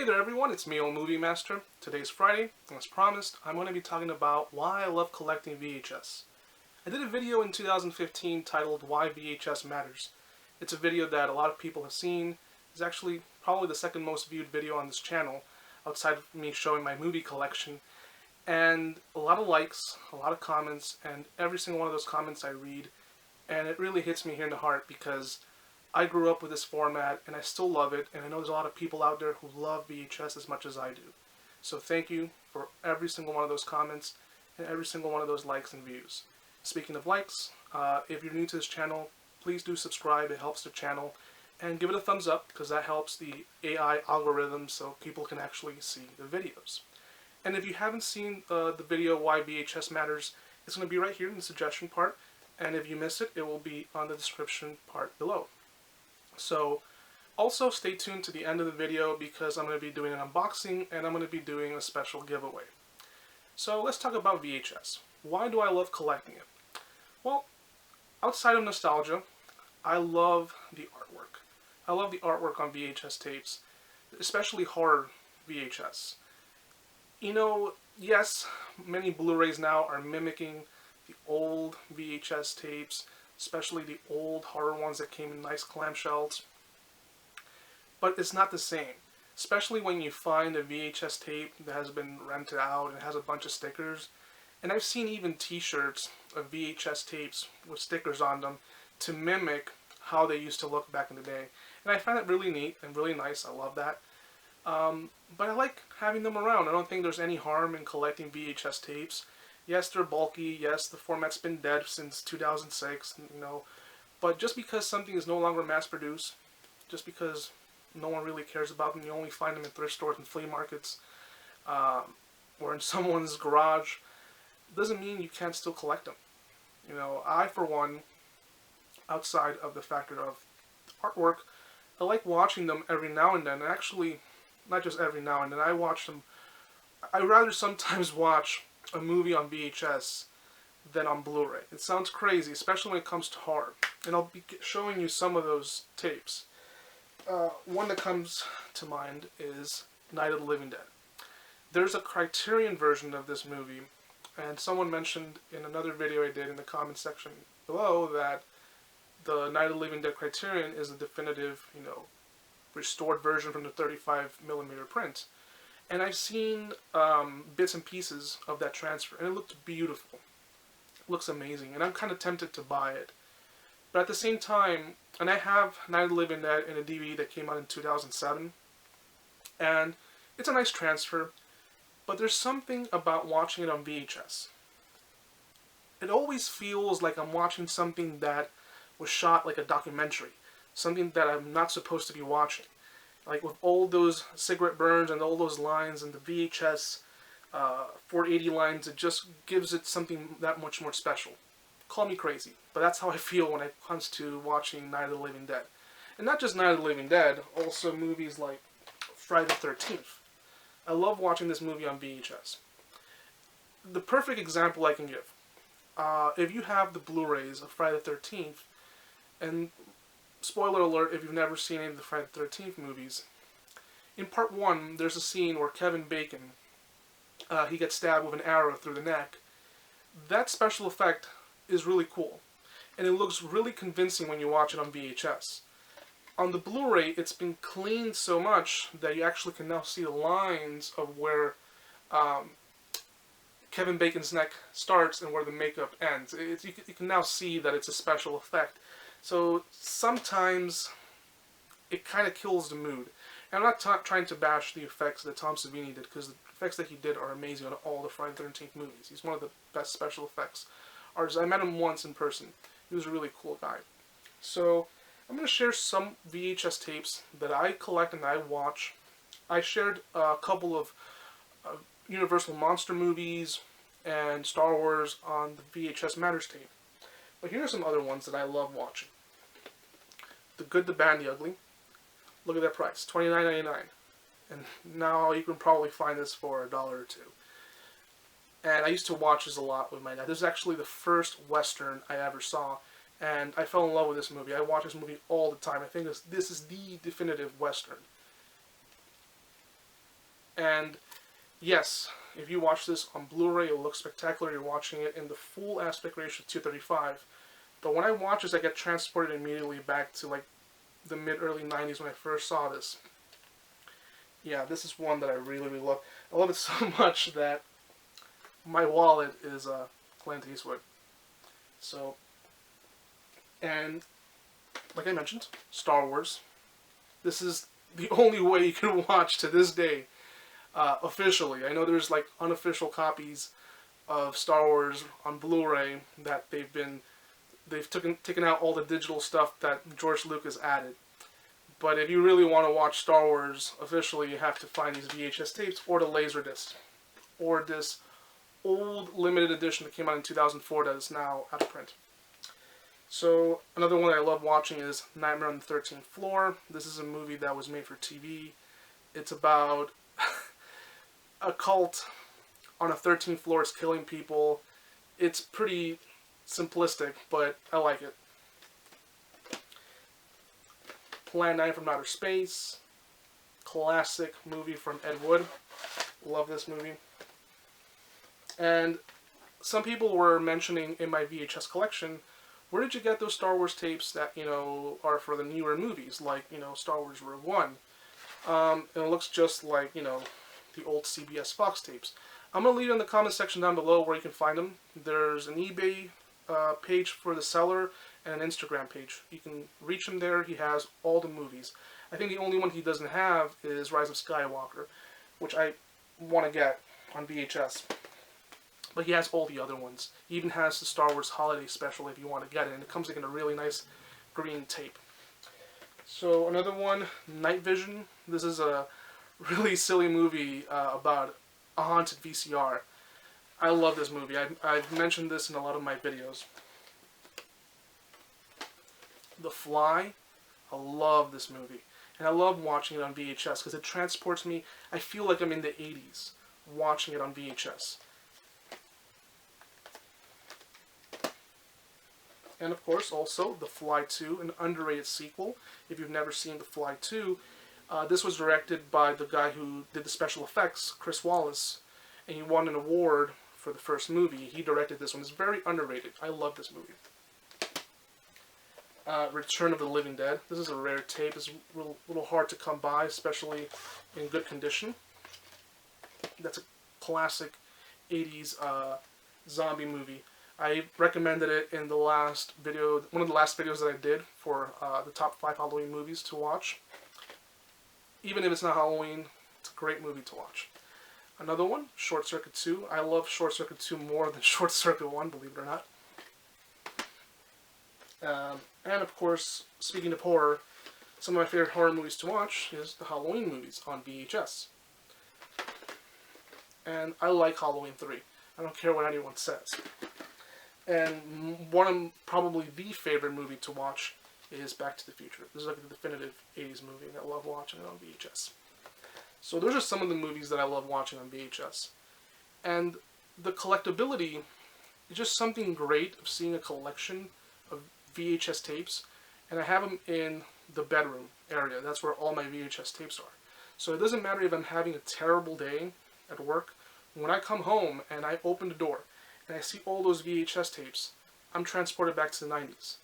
Hey there everyone, it's me, elmoviemaster. Today's Friday, and as promised, I'm going to be talking about why I love collecting VHS. I did a video in 2015 titled Why VHS Matters. It's a video that a lot of people have seen. It's actually probably the second most viewed video on this channel, outside of me showing my movie collection. And a lot of likes, a lot of comments, and every single one of those comments I read. And it really hits me here in the heart because I grew up with this format and I still love it, and I know there's a lot of people out there who love VHS as much as I do. So thank you for every single one of those comments and every single one of those likes and views. Speaking of likes, if you're new to this channel, please do subscribe. It helps the channel, and give it a thumbs up because that helps the AI algorithm so people can actually see the videos. And if you haven't seen the video Why VHS Matters, it's going to be right here in the suggestion part, and if you miss it, it will be on the description part below. So also stay tuned to the end of the video because I'm going to be doing an unboxing and I'm going to be doing a special giveaway. So let's talk about VHS. Why do I love collecting it? Well, outside of nostalgia, I love the artwork. I love the artwork on VHS tapes, especially horror VHS. You know, yes, many Blu-rays now are mimicking the old VHS tapes, especially the old horror ones that came in nice clamshells. But it's not the same, especially when you find a VHS tape that has been rented out and has a bunch of stickers. And I've seen even t-shirts of VHS tapes with stickers on them to mimic how they used to look back in the day. And I find that really neat and really nice. I love that. But I like having them around. I don't think there's any harm in collecting VHS tapes. Yes, they're bulky. Yes, the format's been dead since 2006, you know. But just because something is no longer mass-produced, just because no one really cares about them, you only find them in thrift stores and flea markets, or in someone's garage, doesn't mean you can't still collect them. You know, I, for one, outside of the factor of artwork, I like watching them every now and then. And actually, not just every now and then. I watch them. I rather sometimes watch a movie on VHS than on Blu-ray. It sounds crazy, especially when it comes to horror. And I'll be showing you some of those tapes. One that comes to mind is Night of the Living Dead. There's a Criterion version of this movie, and someone mentioned in another video I did in the comment section below that the Night of the Living Dead Criterion is a definitive, you know, restored version from the 35mm print. And I've seen bits and pieces of that transfer, and it looks beautiful. It looks amazing, and I'm kind of tempted to buy it. But at the same time, and I have Night of the Living Dead in a DVD that came out in 2007, and it's a nice transfer, but there's something about watching it on VHS. It always feels like I'm watching something that was shot like a documentary, something that I'm not supposed to be watching. Like with all those cigarette burns and all those lines and the VHS 480 lines, it just gives it something that much more special. Call me crazy, but that's how I feel when it comes to watching Night of the Living Dead. And not just Night of the Living Dead, also movies like Friday the 13th. I love watching this movie on VHS. The perfect example I can give, if you have the Blu-rays of Friday the 13th, and spoiler alert if you've never seen any of the Friday the 13th movies, in part 1 there's a scene where Kevin Bacon, he gets stabbed with an arrow through the neck. That special effect is really cool, and it looks really convincing when you watch it on VHS. On the Blu-ray, it's been cleaned so much that you actually can now see the lines of where Kevin Bacon's neck starts and where the makeup ends. You can now see that it's a special effect. So sometimes it kind of kills the mood. And I'm not trying to bash the effects that Tom Savini did, because the effects that he did are amazing on all the Friday the 13th movies. He's one of the best special effects artists. I met him once in person. He was a really cool guy. So I'm going to share some VHS tapes that I collect and I watch. I shared a couple of Universal Monster movies and Star Wars on the VHS Matters tape. But here are some other ones that I love watching. The Good, the Bad, and the Ugly. Look at that price, $29.99. And now you can probably find this for $1 or $2. And I used to watch this a lot with my dad. This is actually the first Western I ever saw, and I fell in love with this movie. I watch this movie all the time. I think this is the definitive Western. And yes, if you watch this on Blu-ray, it'll look spectacular. You're watching it in the full aspect ratio 235. But when I watch this, I get transported immediately back to like the mid-early 90s when I first saw this. Yeah, this is one that I really, really love. I love it so much that my wallet is Clint Eastwood. So, and like I mentioned, Star Wars. This is the only way you can watch to this day, officially. I know there's like unofficial copies of Star Wars on Blu-ray that they've taken out all the digital stuff that George Lucas added. But if you really want to watch Star Wars officially, you have to find these VHS tapes or the Laserdisc, or this old limited edition that came out in 2004 that is now out of print. So another one that I love watching is Nightmare on the 13th Floor. This is a movie that was made for TV. It's about a cult on a 13th floor is killing people. It's pretty simplistic, but I like it. Plan 9 from Outer Space. Classic movie from Ed Wood. Love this movie. And some people were mentioning in my VHS collection, where did you get those Star Wars tapes that, you know, are for the newer movies, like, you know, Star Wars Rogue One? And it looks just like, you know, the old CBS Fox tapes. I'm going to leave it in the comment section down below where you can find them. There's an eBay page for the seller and an Instagram page. You can reach him there. He has all the movies. I think the only one he doesn't have is Rise of Skywalker, which I want to get on VHS. But he has all the other ones. He even has the Star Wars Holiday Special if you want to get it. And it comes like in a really nice green tape. So another one, Night Vision. This is a really silly movie about a haunted VCR. I love this movie. I've mentioned this in a lot of my videos. The Fly. I love this movie. And I love watching it on VHS because it transports me. I feel like I'm in the 80s watching it on VHS. And of course, also, The Fly 2, an underrated sequel. If you've never seen The Fly 2, this was directed by the guy who did the special effects, Chris Wallace, and he won an award for the first movie. He directed this one. It's very underrated. I love this movie. Return of the Living Dead. This is a rare tape. It's a little hard to come by, especially in good condition. That's a classic 80s zombie movie. I recommended it in the last video, one of the last videos that I did for the top 5 Halloween movies to watch. Even if it's not Halloween, it's a great movie to watch. Another one, Short Circuit 2. I love Short Circuit 2 more than Short Circuit 1, believe it or not. And of course, speaking of horror, some of my favorite horror movies to watch is the Halloween movies on VHS. And I like Halloween 3. I don't care what anyone says. And one of probably the favorite movie to watch is Back to the Future. This is like a definitive 80s movie, and I love watching it on VHS. So those are some of the movies that I love watching on VHS. And the collectability is just something great of seeing a collection of VHS tapes. And I have them in the bedroom area. That's where all my VHS tapes are. So it doesn't matter if I'm having a terrible day at work. When I come home and I open the door and I see all those VHS tapes, I'm transported back to the 90s.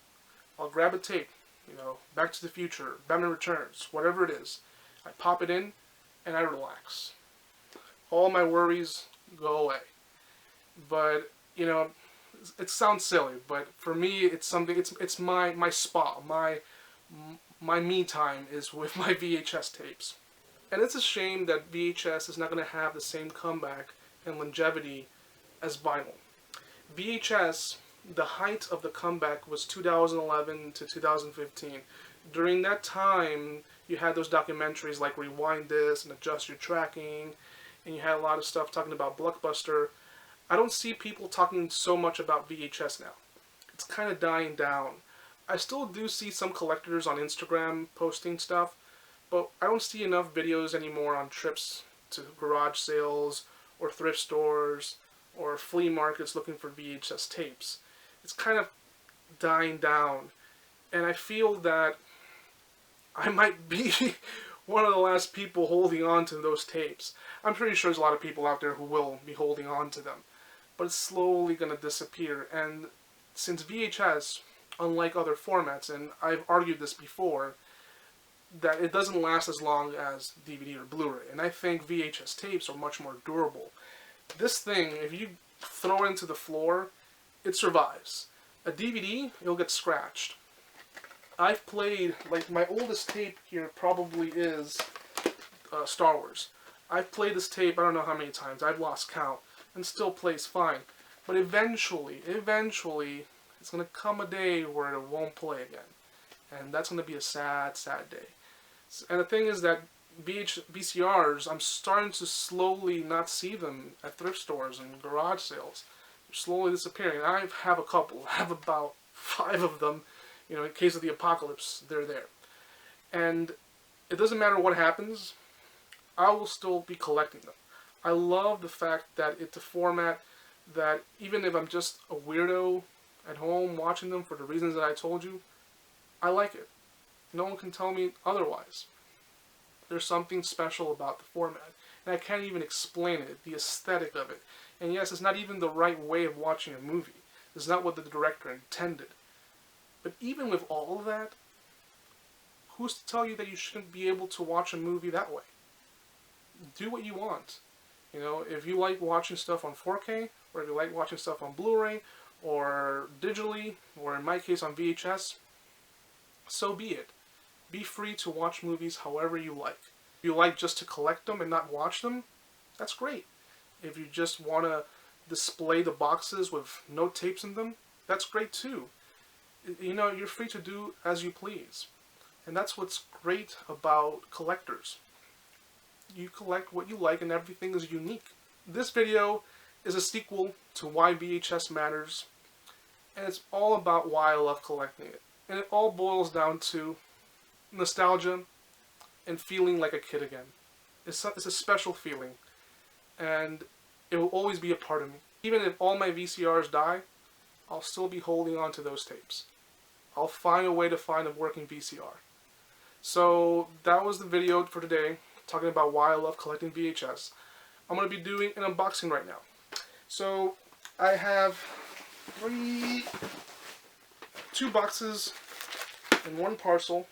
I'll grab a tape, you know, Back to the Future, Batman Returns, whatever it is. I pop it in and I relax. All my worries go away. But, you know, it sounds silly, but for me it's something, it's my spa, my me time is with my VHS tapes. And it's a shame that VHS is not going to have the same comeback and longevity as vinyl. VHS, the height of the comeback was 2011 to 2015. During that time, you had those documentaries like Rewind This and Adjust Your Tracking, and you had a lot of stuff talking about Blockbuster. I don't see people talking so much about VHS now. It's kind of dying down. I still do see some collectors on Instagram posting stuff, but I don't see enough videos anymore on trips to garage sales or thrift stores or flea markets looking for VHS tapes. It's kind of dying down, and I feel that I might be one of the last people holding on to those tapes. I'm pretty sure there's a lot of people out there who will be holding on to them. But it's slowly going to disappear. And since VHS, unlike other formats, and I've argued this before, that it doesn't last as long as DVD or Blu-ray. And I think VHS tapes are much more durable. This thing, if you throw it into the floor, it survives. A DVD, it'll get scratched. I've played, like, my oldest tape here probably is Star Wars. I've played this tape I don't know how many times. I've lost count. And still plays fine. But eventually, it's going to come a day where it won't play again. And that's going to be a sad, sad day. And the thing is that VCRs, I'm starting to slowly not see them at thrift stores and garage sales. They're slowly disappearing. I have a couple. I have about 5 of them. You know, in case of the apocalypse, they're there. And it doesn't matter what happens, I will still be collecting them. I love the fact that it's a format that even if I'm just a weirdo at home watching them for the reasons that I told you, I like it. No one can tell me otherwise. There's something special about the format. And I can't even explain it, the aesthetic of it. And yes, it's not even the right way of watching a movie. It's not what the director intended. But even with all of that, who's to tell you that you shouldn't be able to watch a movie that way? Do what you want. You know, if you like watching stuff on 4K, or if you like watching stuff on Blu-ray, or digitally, or in my case on VHS, so be it. Be free to watch movies however you like. If you like just to collect them and not watch them, that's great. If you just want to display the boxes with no tapes in them, that's great too. You know, you're free to do as you please. And that's what's great about collectors. You collect what you like and everything is unique. This video is a sequel to Why VHS Matters, and it's all about why I love collecting it. And it all boils down to nostalgia and feeling like a kid again. It's a special feeling, and it will always be a part of me. Even if all my VCRs die, I'll still be holding on to those tapes. I'll find a way to find a working VCR. So that was the video for today, talking about why I love collecting VHS. I'm going to be doing an unboxing right now. So I have 2 boxes in one parcel.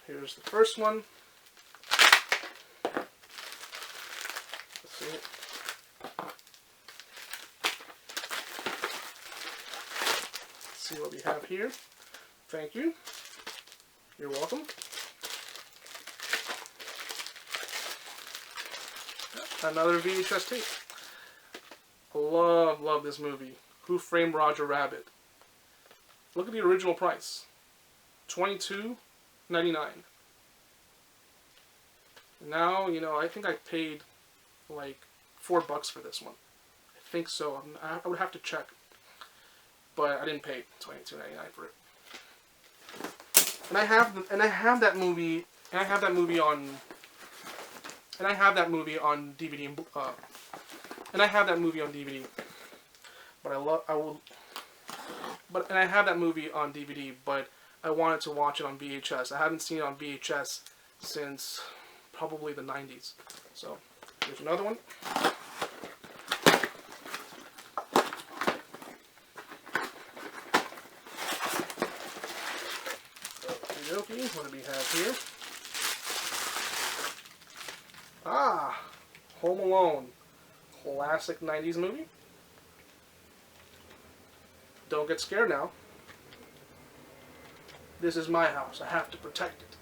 Here's the first one. Let's see it. Let's see what we have here. Thank you. You're welcome. Another VHS tape. Love this movie. Who Framed Roger Rabbit? Look at the original price. $22.99. Now, you know, I think I paid like $4 for this one. I think so. I would have to check. But I didn't pay $22.99 for it. And I have that movie on DVD and I have that movie on DVD. But I have that movie on DVD, but I wanted to watch it on VHS. I haven't seen it on VHS since probably the 90s. So, here's another one. Okay, what do we have here? Ah, Home Alone. Classic 90s movie. Don't get scared now. This is my house. I have to protect it.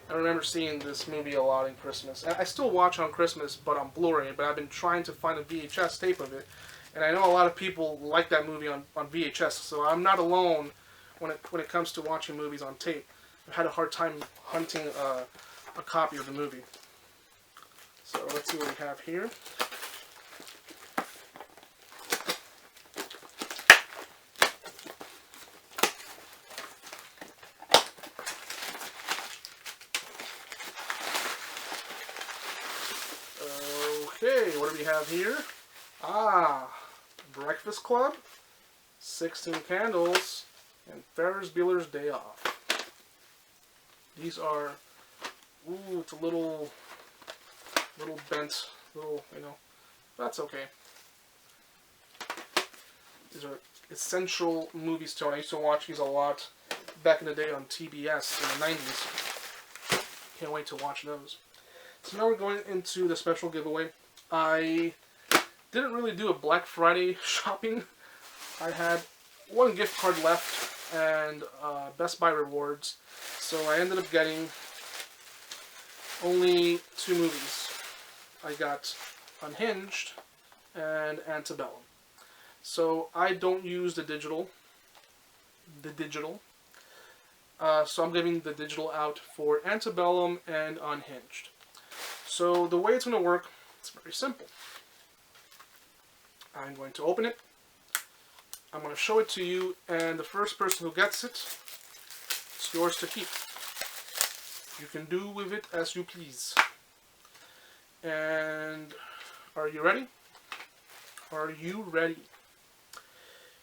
I remember seeing this movie a lot in Christmas. I still watch on Christmas, but on Blu-ray. But I've been trying to find a VHS tape of it. And I know a lot of people like that movie on VHS. So I'm not alone when it comes to watching movies on tape. I've had a hard time hunting a copy of the movie. So let's see what we have here. Okay, what do we have here? Ah, Breakfast Club, 16 Candles, and Ferris Bueller's Day Off. These are, ooh, it's a little bent, that's okay. These are essential movies too. I used to watch these a lot back in the day on TBS in the 90s. Can't wait to watch those. So now we're going into the special giveaway. I didn't really do a Black Friday shopping. I had one gift card left and Best Buy rewards. So I ended up getting only 2 movies. I got Unhinged and Antebellum. So I don't use the digital. So I'm giving the digital out for Antebellum and Unhinged. So the way it's going to work, it's very simple. I'm going to open it. I'm going to show it to you, and the first person who gets it, it's yours to keep. You can do with it as you please. And are you ready? Are you ready?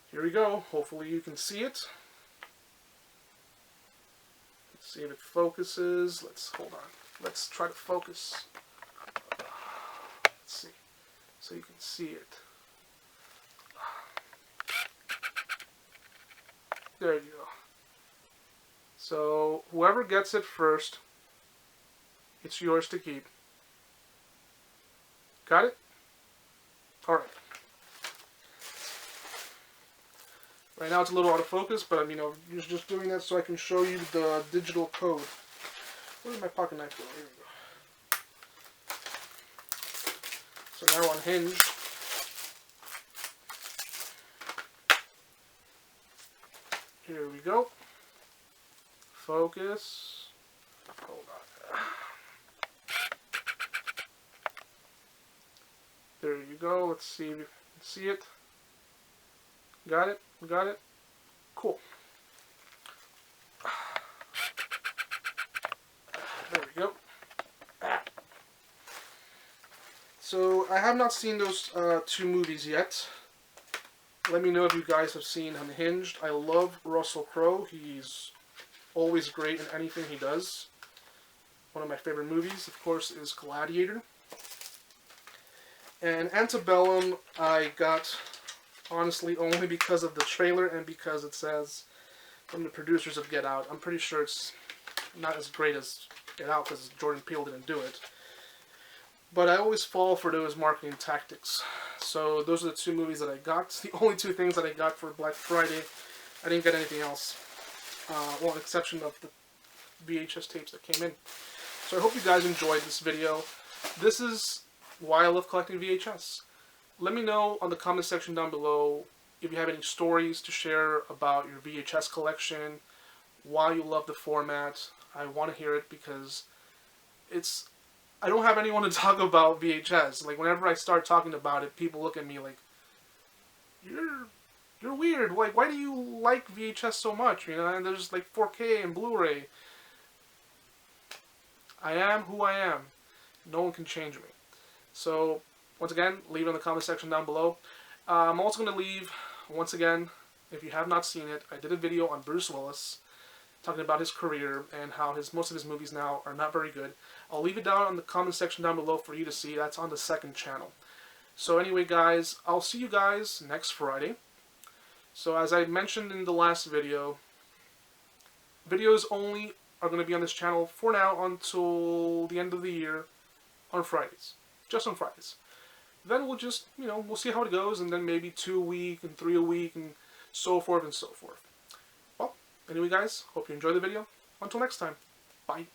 Here we go. Hopefully you can see it. Let's see if it focuses. Hold on. Let's try to focus. Let's see. So you can see it. There you go. So whoever gets it first, it's yours to keep. Got it? Alright. Right now it's a little out of focus, but I'm just doing that so I can show you the digital code. Where did my pocket knife go? Here we go. So now Unhinged. Here we go. Focus. Hold on. There you go. Let's see if you can see it. Got it? Got it? Cool. There we go. So I have not seen those 2 movies yet. Let me know if you guys have seen Unhinged. I love Russell Crowe. He's always great in anything he does. One of my favorite movies, of course, is Gladiator. And Antebellum I got, honestly, only because of the trailer and because it says from the producers of Get Out. I'm pretty sure it's not as great as Get Out because Jordan Peele didn't do it. But I always fall for those marketing tactics. So those are the 2 movies that I got. It's the only 2 things that I got for Black Friday. I didn't get anything else. Well, with the exception of the VHS tapes that came in. So I hope you guys enjoyed this video. This is why I love collecting VHS. Let me know on the comment section down below if you have any stories to share about your VHS collection, why you love the format. I want to hear it because I don't have anyone to talk about VHS. Like, whenever I start talking about it, people look at me like, you're weird. Like, why do you like VHS so much? And there's like 4K and Blu-ray. I am who I am. No one can change me. So, once again, leave it in the comment section down below. I'm also going to leave, once again, if you have not seen it, I did a video on Bruce Willis, talking about his career and how most of his movies now are not very good. I'll leave it down in the comment section down below for you to see. That's on the 2nd channel. So anyway, guys, I'll see you guys next Friday. So as I mentioned in the last video, videos only are going to be on this channel for now until the end of the year on Fridays. Just on Fridays. Then we'll just, we'll see how it goes, and then maybe 2 a week and 3 a week and so forth and so forth. Well, anyway guys, hope you enjoyed the video. Until next time, bye.